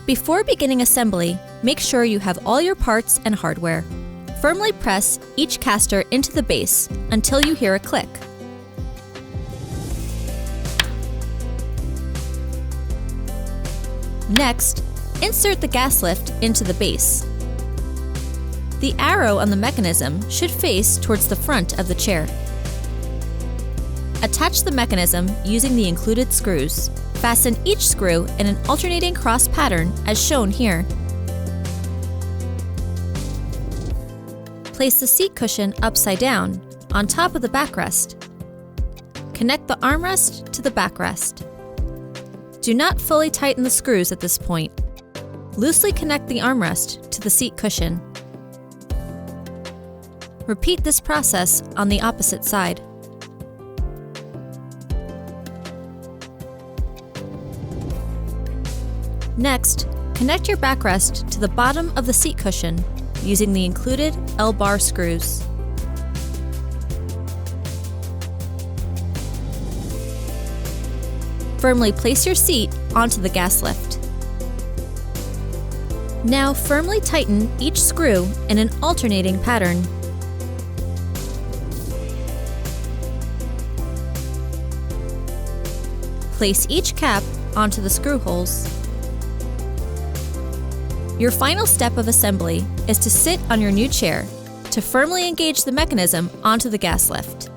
Before beginning assembly, make sure you have all your parts and hardware. Firmly press each caster into the base until you hear a click. Next, insert the gas lift into the base. The arrow on the mechanism should face towards the front of the chair. Attach the mechanism using the included screws. Fasten each screw in an alternating cross pattern as shown here. Place the seat cushion upside down on top of the backrest. Connect the armrest to the backrest. Do not fully tighten the screws at this point. Loosely connect the armrest to the seat cushion. Repeat this process on the opposite side. Next, connect your backrest to the bottom of the seat cushion using the included L-bar screws. Firmly place your seat onto the gas lift. Now firmly tighten each screw in an alternating pattern. Place each cap onto the screw holes. Your final step of assembly is to sit on your new chair to firmly engage the mechanism onto the gas lift.